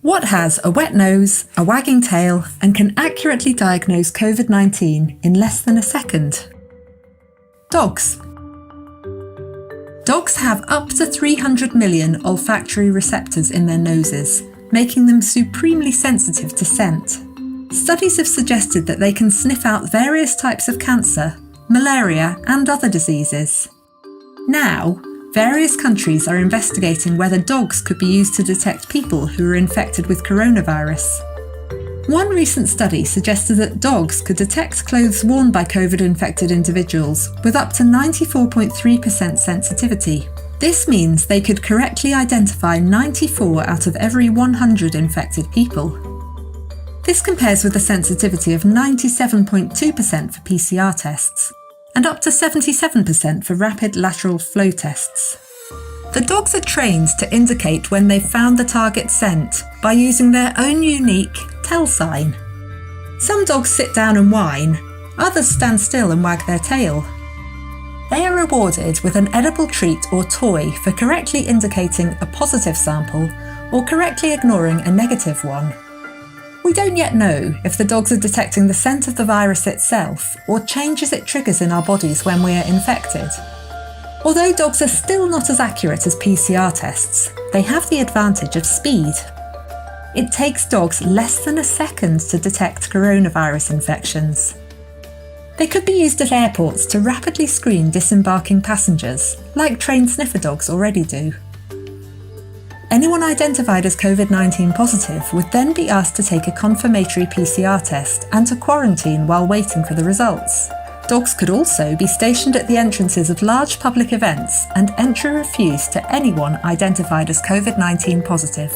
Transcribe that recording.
What has a wet nose, a wagging tail, and can accurately diagnose COVID-19 in less than a second? Dogs. Dogs have up to 300 million olfactory receptors in their noses, making them supremely sensitive to scent. Studies have suggested that they can sniff out various types of cancer, malaria, and other diseases. Now, various countries are investigating whether dogs could be used to detect people who are infected with coronavirus. One recent study suggested that dogs could detect clothes worn by COVID-infected individuals with up to 94.3% sensitivity. This means they could correctly identify 94 out of every 100 infected people. This compares with a sensitivity of 97.2% for PCR tests and up to 77% for rapid lateral flow tests. The dogs are trained to indicate when they've found the target scent by using their own unique tell sign. Some dogs sit down and whine, others stand still and wag their tail. They are rewarded with an edible treat or toy for correctly indicating a positive sample or correctly ignoring a negative one. We don't yet know if the dogs are detecting the scent of the virus itself or changes it triggers in our bodies when we are infected. Although dogs are still not as accurate as PCR tests, they have the advantage of speed. It takes dogs less than a second to detect coronavirus infections. They could be used at airports to rapidly screen disembarking passengers, like trained sniffer dogs already do. Anyone identified as COVID-19 positive would then be asked to take a confirmatory PCR test and to quarantine while waiting for the results. Dogs could also be stationed at the entrances of large public events and entry refused to anyone identified as COVID-19 positive.